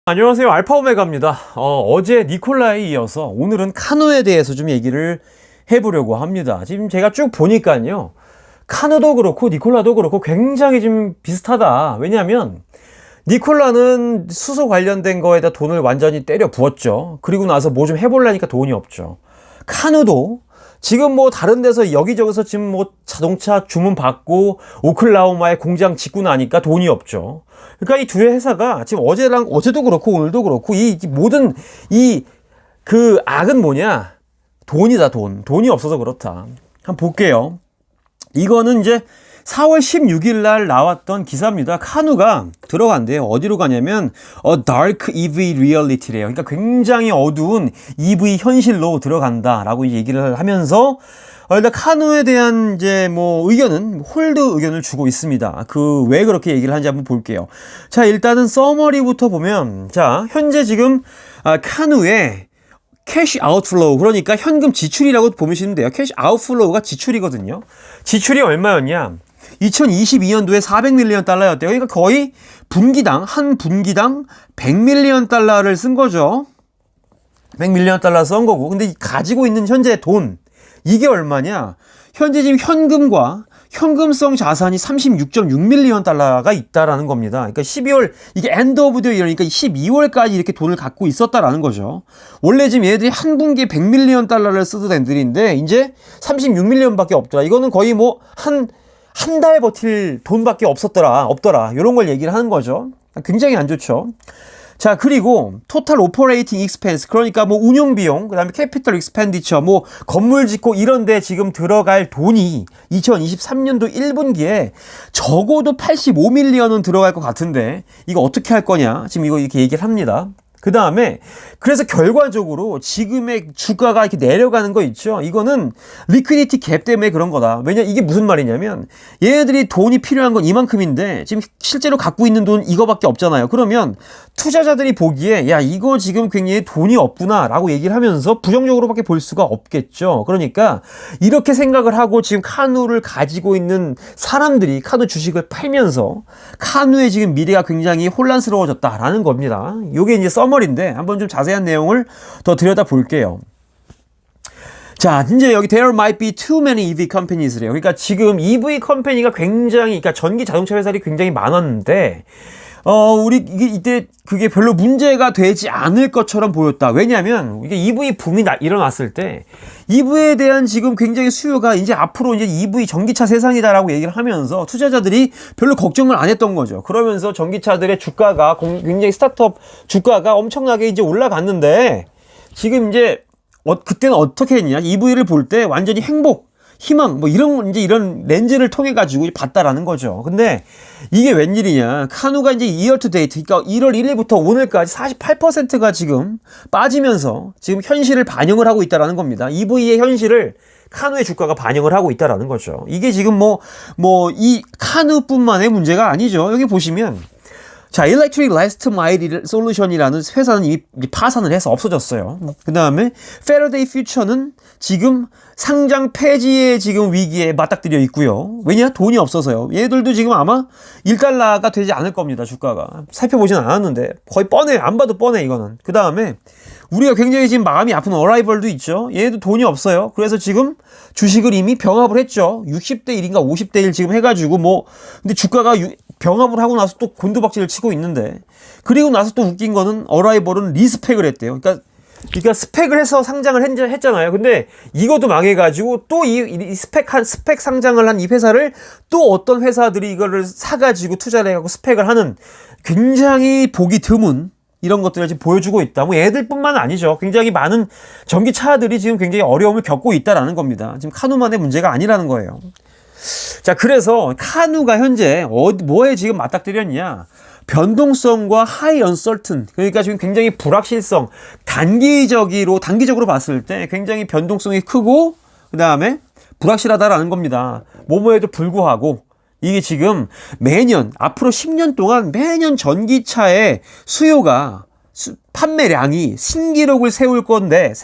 안녕하세요. 알파오메가입니다. 어제 니콜라에 이어서 오늘은 카누에 대해서 좀 얘기를 해보려고 합니다. 지금 제가 쭉 보니까요. 카누도 그렇고 니콜라도 그렇고 굉장히 좀 비슷하다. 왜냐하면 니콜라는 수소 관련된 거에다 돈을 완전히 때려 부었죠. 그리고 나서 뭐 좀 해보려니까 돈이 없죠. 카누도 지금 뭐 다른 데서 여기저기서 지금 뭐 자동차 주문 받고 오클라호마에 공장 짓고 나니까 돈이 없죠. 그러니까 이 두 회사가 지금 어제도 그렇고 오늘도 그렇고 이 모든 그 악은 뭐냐? 돈이다, 돈. 돈이 없어서 그렇다. 한번 볼게요. 이거는 이제 4월 16일 날 나왔던 기사입니다. 카누가 들어간대요. 어디로 가냐면 Dark EV Reality래요. 그러니까 굉장히 어두운 EV 현실로 들어간다라고 얘기를 하면서 일단 카누에 대한 이제 뭐 의견은 홀드 의견을 주고 있습니다. 그 왜 그렇게 얘기를 하는지 한번 볼게요. 자, 일단은 서머리부터 보면 자, 현재 지금 카누의 캐시 아웃플로우, 그러니까 현금 지출이라고 보시면 돼요. 캐시 아웃플로우가 지출이거든요. 지출이 얼마였냐? 2022년도에 400밀리언 달러였대요. 그러니까 거의 한 분기당 100밀리언 달러를 쓴 거죠. 100밀리언 달러 쓴 거고. 근데 가지고 있는 현재 돈, 이게 얼마냐? 현재 지금 현금과 현금성 자산이 36.6밀리언 달러가 있다라는 겁니다. 그러니까 12월, 이게 엔드 오브 더 이어니까 12월까지 이렇게 돈을 갖고 있었다라는 거죠. 원래 지금 얘들이 한 분기에 100밀리언 달러를 쓰던 애들인데 이제 36밀리언 밖에 없더라. 이거는 거의 뭐 한 달 버틸 돈밖에 없더라. 이런 걸 얘기를 하는 거죠. 굉장히 안 좋죠. 자, 그리고 토탈 오퍼레이팅 익스펜스, 그러니까 뭐 운용 비용, 그다음에 캐피털 익스펜디처, 뭐 건물 짓고 이런 데 지금 들어갈 돈이 2023년도 1분기에 적어도 85밀리언은 들어갈 것 같은데 이거 어떻게 할 거냐? 지금 이거 이렇게 얘기를 합니다. 그 다음에 그래서 결과적으로 지금의 주가가 이렇게 내려가는 거 있죠. 이거는 리퀴디티 갭 때문에 그런 거다. 왜냐, 이게 무슨 말이냐면 얘네들이 돈이 필요한 건 이만큼인데 지금 실제로 갖고 있는 돈 이거밖에 없잖아요. 그러면 투자자들이 보기에 야, 이거 지금 굉장히 돈이 없구나 라고 얘기를 하면서 부정적으로밖에 볼 수가 없겠죠. 그러니까 이렇게 생각을 하고 지금 카누를 가지고 있는 사람들이 카누 주식을 팔면서 카누의 지금 미래가 굉장히 혼란스러워졌다라는 겁니다. 이게 이제 서머리인데 한번 좀 자세한 내용을 더 들여다 볼게요. 자, 이제 여기 there might be too many EV companies래요. 그러니까 지금 EV 컴퍼니가 굉장히, 그러니까 전기 자동차 회사들이 굉장히 많았는데 이때 그게 별로 문제가 되지 않을 것처럼 보였다. 왜냐하면 이게 EV 붐이 일어났을 때 EV에 대한 지금 굉장히 수요가 이제 앞으로 이제 EV 전기차 세상이다라고 얘기를 하면서 투자자들이 별로 걱정을 안 했던 거죠. 그러면서 전기차들의 주가가 굉장히 스타트업 주가가 엄청나게 이제 올라갔는데 지금 이제 그때는 어떻게 했냐? EV를 볼 때 완전히 행복, 희망, 뭐 이런 렌즈를 통해 가지고 봤다라는 거죠. 근데 이게 웬일이냐? 카누가 이제 year to date, 그러니까 1월 1일부터 오늘까지 48%가 지금 빠지면서 지금 현실을 반영을 하고 있다라는 겁니다. EV의 현실을 카누의 주가가 반영을 하고 있다라는 거죠. 이게 지금 이 카누뿐만의 문제가 아니죠. 여기 보시면 자, Electric Last Mile Solution이라는 회사는 이미 파산을 해서 없어졌어요. 그 다음에 Faraday Future는 지금 상장 폐지의 지금 위기에 맞닥뜨려 있고요. 왜냐? 돈이 없어서요. 얘들도 지금 아마 1달러가 되지 않을 겁니다. 주가가. 살펴보진 않았는데 거의 뻔해. 안 봐도 뻔해, 이거는. 그 다음에 우리가 굉장히 지금 마음이 아픈 어라이벌도 있죠. 얘도 돈이 없어요. 그래서 지금 주식을 이미 병합을 했죠. 60대 1인가 50대 1 지금 해가지고 근데 주가가 병합을 하고 나서 또 곤두박질을 치고 있는데, 그리고 나서 또 웃긴 거는 어라이벌은 리스펙을 했대요. 그러니까 스펙을 해서 상장을 했잖아요. 근데 이것도 망해가지고 또 이 스펙 상장을 한 이 회사를 또 어떤 회사들이 이거를 사가지고 투자를 해가지고 스펙을 하는 굉장히 보기 드문 이런 것들을 지금 보여주고 있다. 뭐 애들뿐만 아니죠. 굉장히 많은 전기차들이 지금 굉장히 어려움을 겪고 있다라는 겁니다. 지금 카누만의 문제가 아니라는 거예요. 자, 그래서 카누가 현재 뭐에 지금 맞닥뜨렸냐? 변동성과 하이 언설튼, 그러니까 지금 굉장히 불확실성, 단기적으로 봤을 때 굉장히 변동성이 크고 그 다음에 불확실하다라는 겁니다. 뭐뭐에도 불구하고 이게 지금 매년 앞으로 10년 동안 매년 전기차의 수요가 판매량이 신기록을 세울 건데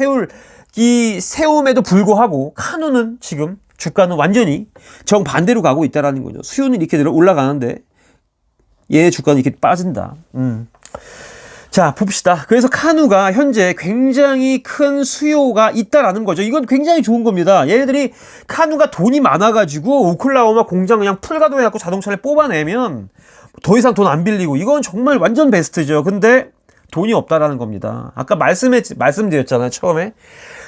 세움에도 불구하고 카누는 지금 주가는 완전히 정반대로 가고 있다라는 거죠. 수요는 이렇게 올라가는데 얘 주가는 이렇게 빠진다. 자, 봅시다. 그래서 카누가 현재 굉장히 큰 수요가 있다라는 거죠. 이건 굉장히 좋은 겁니다. 얘네들이 카누가 돈이 많아가지고 오클라호마 공장 그냥 풀가동해갖고 자동차를 뽑아내면 더 이상 돈 안 빌리고 이건 정말 완전 베스트죠. 근데 돈이 없다라는 겁니다. 아까 말씀드렸잖아요. 처음에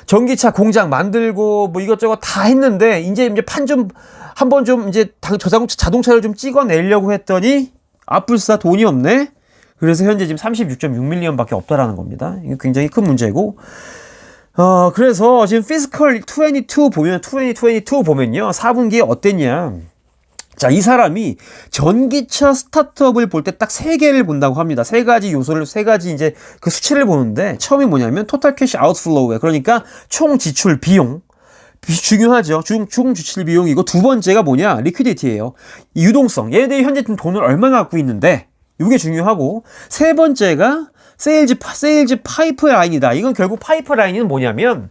전기차 공장 만들고 뭐 이것저것 다 했는데 이제 판 좀 한번 좀 이제 자동차를 좀 찍어내려고 했더니 아뿔싸 돈이 없네. 그래서 현재 지금 36.6밀리언 밖에 없다라는 겁니다. 이게 굉장히 큰 문제고. 그래서 지금 피스컬 2022 보면요. 4분기에 어땠냐. 자, 이 사람이 전기차 스타트업을 볼 때 딱 3개를 본다고 합니다. 3가지 요소를, 3가지 이제 그 수치를 보는데 처음이 뭐냐면 토탈 캐시 아웃플로우에 그러니까 총 지출 비용. 중요하죠. 총 지출 비용이고 두 번째가 뭐냐? 리퀴디티예요. 유동성. 얘네들이 현재 돈을 얼마나 갖고 있는데 이게 중요하고 세 번째가 세일즈 파이프라인이다. 이건 결국 파이프라인은 뭐냐면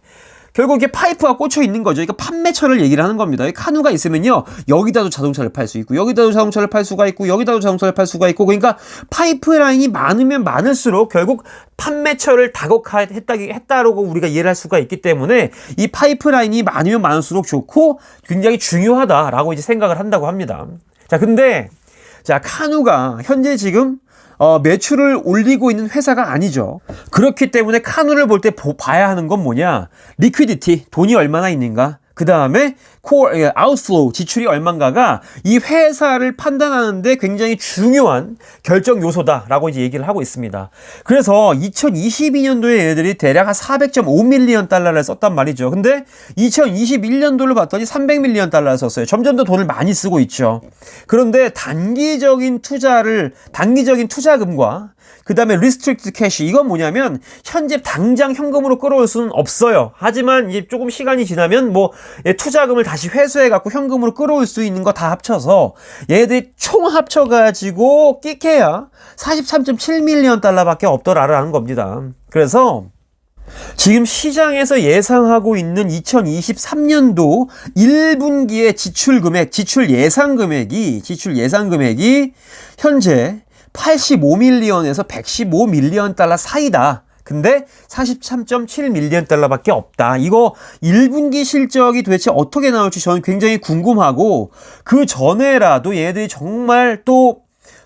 결국 이게 파이프가 꽂혀 있는 거죠. 그러니까 판매처를 얘기를 하는 겁니다. 카누가 있으면요. 여기다도 자동차를 팔 수 있고 여기다도 자동차를 팔 수가 있고 여기다도 자동차를 팔 수가 있고 그러니까 파이프라인이 많으면 많을수록 결국 판매처를 다각화했다라고 우리가 이해를 할 수가 있기 때문에 이 파이프라인이 많으면 많을수록 좋고 굉장히 중요하다라고 이제 생각을 한다고 합니다. 자, 근데 자, 카누가 현재 지금 매출을 올리고 있는 회사가 아니죠. 그렇기 때문에 카누를 볼 때 봐야 하는 건 뭐냐? 리퀴디티, 돈이 얼마나 있는가? 그 다음에 아웃플로우, 지출이 얼마인가가 이 회사를 판단하는데 굉장히 중요한 결정 요소다라고 이제 얘기를 하고 있습니다. 그래서 2022년도에 얘네들이 대략 한 400.5밀리언 달러를 썼단 말이죠. 근데 2021년도를 봤더니 300밀리언 달러를 썼어요. 점점 더 돈을 많이 쓰고 있죠. 그런데 단기적인 투자금과 그 다음에 restricted cash 이건 뭐냐면 현재 당장 현금으로 끌어올 수는 없어요. 하지만 이제 조금 시간이 지나면 뭐 투자금을 다시 회수해 갖고 현금으로 끌어올 수 있는 거 다 합쳐서 얘네들이 총 합쳐가지고 끼케야 43.7밀리언 달러밖에 없더라라는 겁니다. 그래서 지금 시장에서 예상하고 있는 2023년도 1분기의 지출 예상 금액이 현재 85밀리언에서 115밀리언 달러 사이다. 근데 43.7밀리언 달러밖에 없다. 이거 1분기 실적이 도대체 어떻게 나올지 저는 굉장히 궁금하고 그 전에라도 얘네들이 정말 또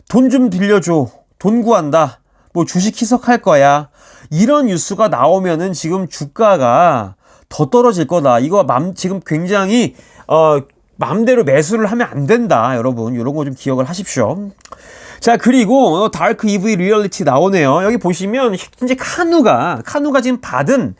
돈 좀 빌려줘. 돈 구한다. 뭐 주식 희석할 거야. 이런 뉴스가 나오면은 지금 주가가 더 떨어질 거다. 이거 지금 굉장히 맘대로 매수를 하면 안 된다. 여러분 이런 거 좀 기억을 하십시오. 자, 그리고 다크 EV 리얼리티 나오네요. 여기 보시면 현재 카누가 지금 받은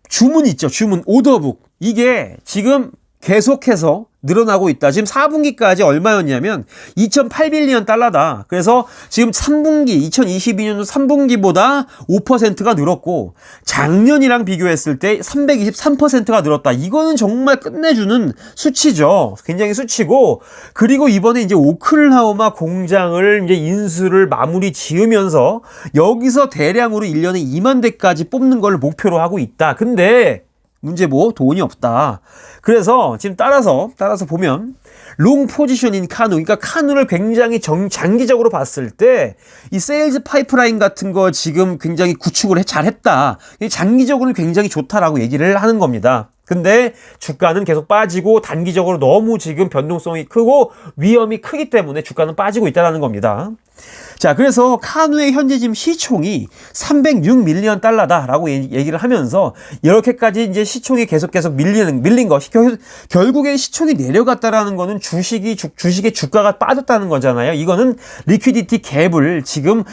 주문 있죠. 주문 오더북. 이게 지금 계속해서 늘어나고 있다. 지금 4분기까지 얼마였냐면 2.8빌리언 달러다. 그래서 지금 2022년도 3분기보다 5%가 늘었고 작년이랑 비교했을 때 323%가 늘었다. 이거는 정말 끝내주는 수치죠. 굉장히 수치고 그리고 이번에 이제 오클라호마 공장을 이제 인수를 마무리 지으면서 여기서 대량으로 1년에 2만 대까지 뽑는 걸 목표로 하고 있다. 근데 문제 돈이 없다. 그래서 지금 따라서 보면 롱 포지션인 카누, 그러니까 카누를 굉장히 장기적으로 봤을 때 이 세일즈 파이프라인 같은 거 지금 굉장히 구축을 잘했다. 장기적으로는 굉장히 좋다라고 얘기를 하는 겁니다. 근데 주가는 계속 빠지고 단기적으로 너무 지금 변동성이 크고 위험이 크기 때문에 주가는 빠지고 있다는 겁니다. 자, 그래서 카누의 현재 지금 시총이 306밀리언 달러다라고 얘기를 하면서 이렇게까지 이제 시총이 계속 밀린 것. 결국에 시총이 내려갔다라는 거는 주식의 주가가 빠졌다는 거잖아요. 이거는 리퀴디티 갭을 지금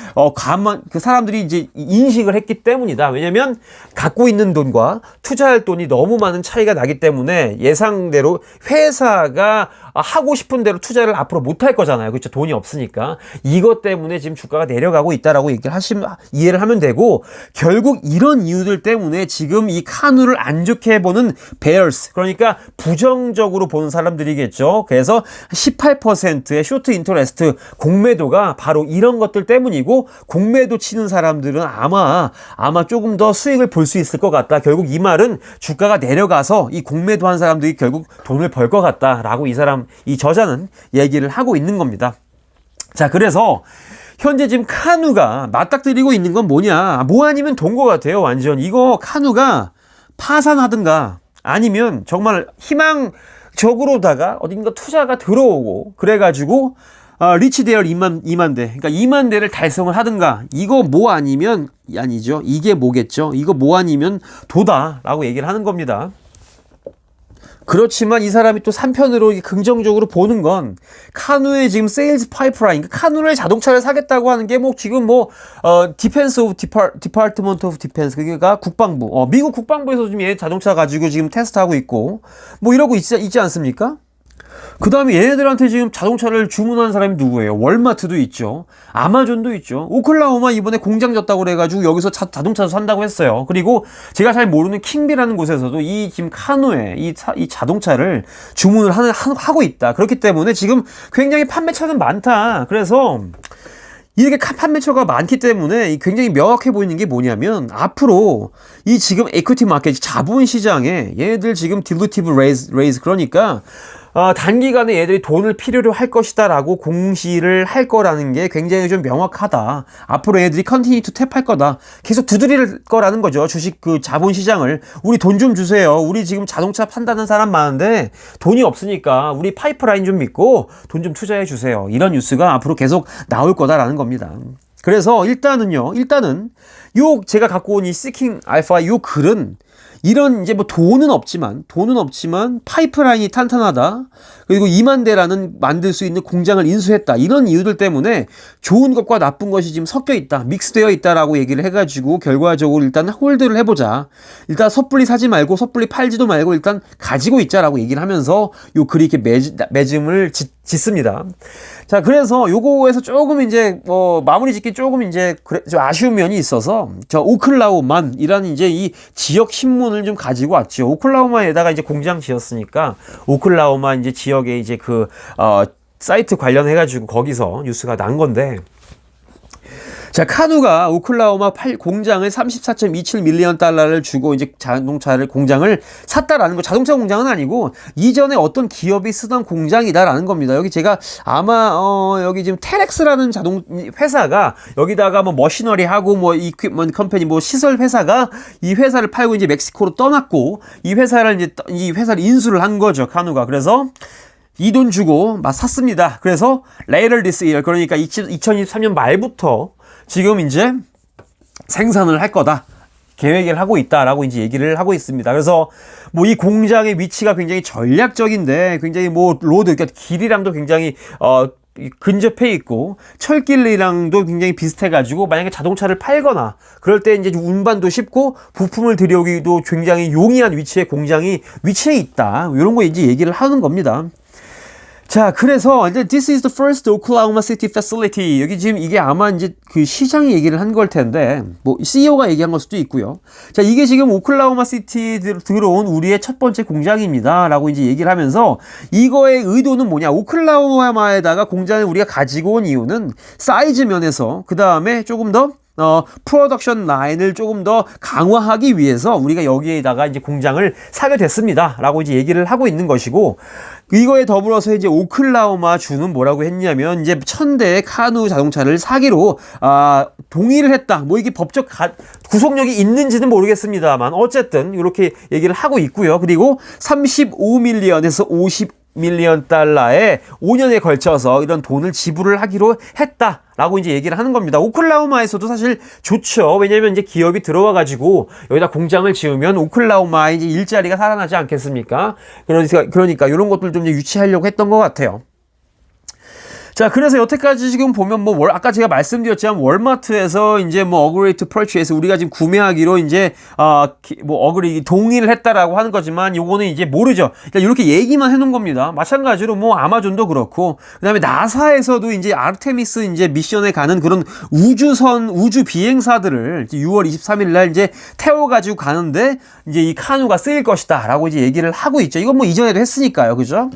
그 사람들이 이제 인식을 했기 때문이다. 왜냐면 갖고 있는 돈과 투자할 돈이 너무 많은 차이가 나기 때문에 예상대로 회사가 하고 싶은 대로 투자를 앞으로 못 할 거잖아요. 그렇죠? 돈이 없으니까. 이것 때문에 지금 주가가 내려가고 있다라고 이해를 하면 되고 결국 이런 이유들 때문에 지금 이 카누를 안 좋게 보는 베어스 그러니까 부정적으로 보는 사람들이겠죠. 그래서 18%의 쇼트 인터레스트 공매도가 바로 이런 것들 때문이고 공매도 치는 사람들은 아마 조금 더 수익을 볼 수 있을 것 같다. 결국 이 말은 주가가 내려가서 이 공매도 한 사람들이 결국 돈을 벌 것 같다라고 이 저자는 얘기를 하고 있는 겁니다. 자, 그래서 현재 지금 카누가 맞닥뜨리고 있는 건 뭐냐? 뭐 아니면 돈 것 같아요, 완전. 이거 카누가 파산하든가 아니면 정말 희망적으로다가 어딘가 투자가 들어오고 그래가지고 리치 대열 2만 대, 그러니까 2만 대를 달성을 하든가. 이거 뭐 아니면 아니죠. 이게 뭐겠죠? 이거 뭐 아니면 도다라고 얘기를 하는 겁니다. 그렇지만 이 사람이 또 3편으로 긍정적으로 보는 건 카누의 지금 세일즈 파이프라인, 카누의 자동차를 사겠다고 하는 게 뭐 지금 뭐 디펜스 오브 디파트먼트 오브 디펜스, 그게가 국방부, 미국 국방부에서 지금 얘 자동차 가지고 지금 테스트하고 있고 뭐 이러고 있지 않습니까? 그 다음에 얘네들한테 지금 자동차를 주문한 사람이 누구예요? 월마트도 있죠. 아마존도 있죠. 오클라호마 이번에 공장 졌다고 그래가지고 여기서 자동차도 산다고 했어요. 그리고 제가 잘 모르는 킹비라는 곳에서도 이 지금 카누에 이 자동차를 주문을 하고 있다. 그렇기 때문에 지금 굉장히 판매처는 많다. 그래서 이렇게 판매처가 많기 때문에 굉장히 명확해 보이는 게 뭐냐면 앞으로 이 지금 에퀴티 마켓 자본 시장에 얘네들 지금 딜루티브 레이즈 그러니까 단기간에 얘들이 돈을 필요로 할 것이다 라고 공시를 할 거라는 게 굉장히 좀 명확하다. 앞으로 얘들이 컨티뉴 투 탭할 거다. 계속 두드릴 거라는 거죠. 주식 그 자본 시장을. 우리 돈 좀 주세요. 우리 지금 자동차 판다는 사람 많은데 돈이 없으니까 우리 파이프라인 좀 믿고 돈 좀 투자해 주세요. 이런 뉴스가 앞으로 계속 나올 거다라는 겁니다. 그래서 일단은 요 제가 갖고 온 이 시킹 알파 요 글은 이런 이제 뭐 돈은 없지만 파이프라인이 탄탄하다. 그리고 2만 대라는 만들 수 있는 공장을 인수했다. 이런 이유들 때문에 좋은 것과 나쁜 것이 지금 섞여 있다. 믹스되어 있다라고 얘기를 해가지고 결과적으로 일단 홀드를 해보자. 일단 섣불리 사지 말고 섣불리 팔지도 말고 일단 가지고 있자라고 얘기를 하면서 요 글이 이렇게 매짐을 짓습니다. 자, 그래서 요거에서 조금 이제 마무리 짓기 조금 이제 좀 아쉬운 면이 있어서 저 오클라호만이라는 이제 이 지역 신문을 좀 가지고 왔죠. 오클라호마에다가 이제 공장 지었으니까 오클라호마 이제 지역에 이제 그 사이트 관련해가지고 거기서 뉴스가 난 건데. 자, 카누가 오클라호마 공장을 34.27 밀리언 달러를 주고 이제 공장을 샀다라는 거. 자동차 공장은 아니고 이전에 어떤 기업이 쓰던 공장이다라는 겁니다. 여기 제가 아마 여기 지금 테렉스라는 회사가 여기다가 뭐 머시너리 하고 뭐 이퀴먼트 컴퍼니 뭐 시설 회사가 이 회사를 팔고 이제 멕시코로 떠났고 이 회사를 인수를 한 거죠, 카누가. 그래서 이 돈 주고 막 샀습니다. 그래서 later this year, 그러니까 2023년 말부터 지금 이제 생산을 할 거다. 계획을 하고 있다라고 이제 얘기를 하고 있습니다. 그래서 뭐 이 공장의 위치가 굉장히 전략적인데 굉장히 뭐 로드, 그러니까 길이랑도 굉장히 근접해 있고 철길이랑도 굉장히 비슷해가지고 만약에 자동차를 팔거나 그럴 때 이제 운반도 쉽고 부품을 들여오기도 굉장히 용이한 위치에 공장이 위치해 있다. 이런 거 이제 얘기를 하는 겁니다. 자, 그래서 이제 this is the first Oklahoma City facility. 여기 지금 이게 아마 이제 그 시장이 얘기를 한 걸 텐데 뭐 CEO가 얘기한 걸 수도 있고요. 자, 이게 지금 오클라호마 시티 들어온 우리의 첫 번째 공장입니다라고 이제 얘기를 하면서 이거의 의도는 뭐냐? 오클라호마에다가 공장을 우리가 가지고 온 이유는 사이즈 면에서 그 다음에 조금 더 프로덕션 라인을 조금 더 강화하기 위해서 우리가 여기에다가 이제 공장을 사게 됐습니다. 라고 이제 얘기를 하고 있는 것이고, 이거에 더불어서 이제 오클라호마 주는 뭐라고 했냐면, 이제 1000대의 카누 자동차를 사기로, 동의를 했다. 뭐 이게 법적 구속력이 있는지는 모르겠습니다만, 어쨌든, 이렇게 얘기를 하고 있고요. 그리고 35밀리언에서 50밀리언 달러에 5년에 걸쳐서 이런 돈을 지불을 하기로 했다. 라고 이제 얘기를 하는 겁니다. 오클라호마에서도 사실 좋죠. 왜냐면 이제 기업이 들어와가지고 여기다 공장을 지으면 오클라호마의 이제 일자리가 살아나지 않겠습니까? 그러니까 이런 것들 좀 이제 유치하려고 했던 것 같아요. 자, 그래서 여태까지 지금 보면 뭐 아까 제가 말씀드렸지만 월마트에서 이제 뭐 agree to purchase, 우리가 지금 구매하기로 이제 뭐 agree 동의를 했다라고 하는 거지만 요거는 이제 모르죠. 그러니까 이렇게 얘기만 해놓은 겁니다. 마찬가지로 뭐 아마존도 그렇고, 그다음에 나사에서도 이제 아르테미스 이제 미션에 가는 그런 우주 비행사들을 6월 23일 날 이제 태워가지고 가는데 이제 이 카누가 쓰일 것이다라고 이제 얘기를 하고 있죠. 이건 뭐 이전에도 했으니까요, 그죠?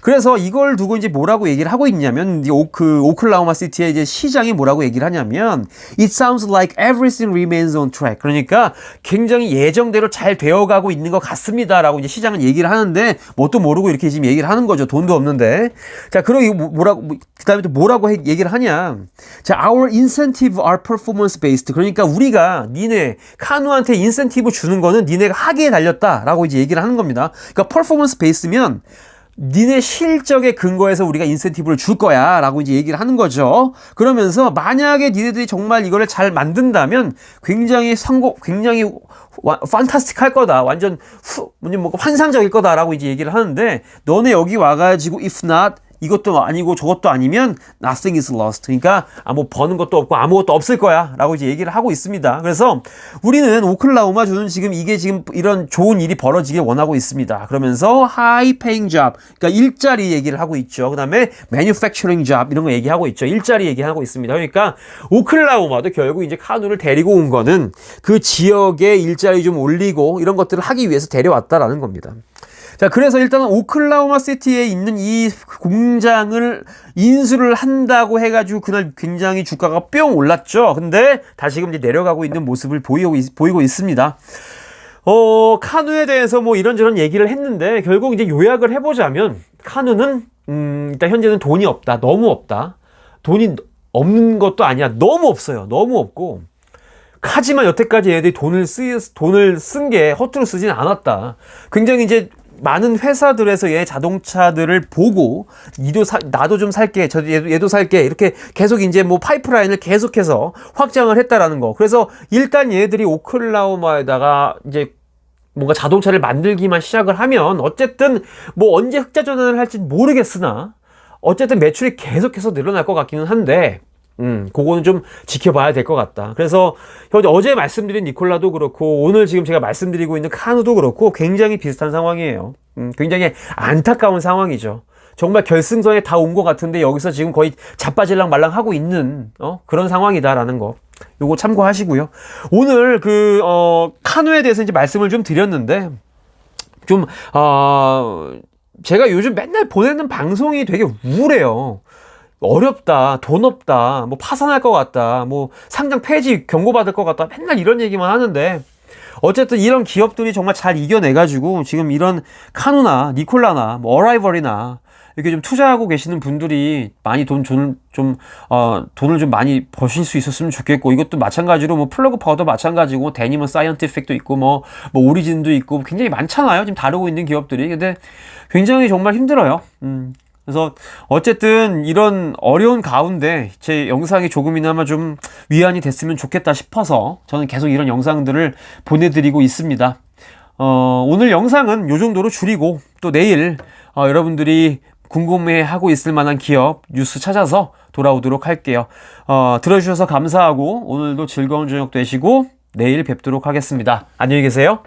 그래서 이걸 두고 이제 뭐라고 얘기를 하고 있냐면 오클라호마 시티의 이제 시장이 뭐라고 얘기를 하냐면 It sounds like everything remains on track. 그러니까 굉장히 예정대로 잘 되어가고 있는 것 같습니다라고 이제 시장은 얘기를 하는데 뭣도 모르고 이렇게 지금 얘기를 하는 거죠. 돈도 없는데. 자, 그러고 뭐라고 그다음에 또 뭐라고 얘기를 하냐? 자, our incentive are performance based. 그러니까 우리가 니네 카누한테 인센티브 주는 거는 니네가 하기에 달렸다라고 이제 얘기를 하는 겁니다. 그러니까 performance based면 니네 실적에 근거해서 우리가 인센티브를 줄 거야 라고 이제 얘기를 하는 거죠. 그러면서 만약에 니네들이 정말 이거를 잘 만든다면 굉장히 판타스틱 할 거다. 완전 환상적일 거다라고 이제 얘기를 하는데 너네 여기 와가지고 if not 이것도 아니고 저것도 아니면 nothing is lost. 그러니까 뭐 버는 것도 없고 아무것도 없을 거야 라고 이제 얘기를 하고 있습니다. 그래서 우리는 오클라호마주는 지금 이게 지금 이런 좋은 일이 벌어지길 원하고 있습니다. 그러면서 high paying job, 그러니까 일자리 얘기를 하고 있죠. 그 다음에 manufacturing job 이런 거 얘기하고 있죠. 일자리 얘기하고 있습니다. 그러니까 오클라호마도 결국 이제 카누를 데리고 온 거는 그 지역에 일자리 좀 올리고 이런 것들을 하기 위해서 데려왔다라는 겁니다. 자, 그래서 일단은 오클라호마 시티에 있는 이 공장을 인수를 한다고 해가지고 그날 굉장히 주가가 뿅 올랐죠. 근데 다시금 이제 내려가고 있는 모습을 보이고 있습니다. 카누에 대해서 뭐 이런저런 얘기를 했는데 결국 이제 요약을 해보자면 카누는 일단 현재는 돈이 없다. 너무 없다. 돈이 없는 것도 아니야. 너무 없어요. 너무 없고. 하지만 여태까지 얘들이 돈을 쓴 게 허투루 쓰진 않았다. 굉장히 이제 많은 회사들에서 얘 자동차들을 보고 나도 좀 살게, 얘도 살게 이렇게 계속 이제 뭐 파이프라인을 계속해서 확장을 했다라는 거. 그래서 일단 얘들이 오클라호마에다가 이제 뭔가 자동차를 만들기만 시작을 하면 어쨌든 뭐 언제 흑자 전환을 할지 모르겠으나 어쨌든 매출이 계속해서 늘어날 것 같기는 한데 그거는 좀 지켜봐야 될 것 같다. 그래서 어제 말씀드린 니콜라도 그렇고 오늘 지금 제가 말씀드리고 있는 카누도 그렇고 굉장히 비슷한 상황이에요. 굉장히 안타까운 상황이죠. 정말 결승선에 다 온 것 같은데 여기서 지금 거의 자빠질랑 말랑 하고 있는 그런 상황이다라는 거. 요거 참고하시고요. 오늘 카누에 대해서 이제 말씀을 좀 드렸는데 제가 요즘 맨날 보내는 방송이 되게 우울해요. 어렵다, 돈 없다, 뭐 파산할 것 같다, 뭐 상장 폐지 경고받을 것 같다, 맨날 이런 얘기만 하는데 어쨌든 이런 기업들이 정말 잘 이겨내가지고 지금 이런 카누나 니콜라나 뭐 어라이벌이나 이렇게 좀 투자하고 계시는 분들이 많이 돈을 좀 많이 버실 수 있었으면 좋겠고, 이것도 마찬가지로 뭐 플러그 파워도 마찬가지고 데니먼 사이언티픽도 있고 뭐 오리진도 있고 굉장히 많잖아요. 지금 다루고 있는 기업들이. 근데 굉장히 정말 힘들어요. 그래서 어쨌든 이런 어려운 가운데 제 영상이 조금이나마 좀 위안이 됐으면 좋겠다 싶어서 저는 계속 이런 영상들을 보내드리고 있습니다. 오늘 영상은 요 정도로 줄이고 또 내일 여러분들이 궁금해하고 있을 만한 기업 뉴스 찾아서 돌아오도록 할게요. 들어주셔서 감사하고 오늘도 즐거운 저녁 되시고 내일 뵙도록 하겠습니다. 안녕히 계세요.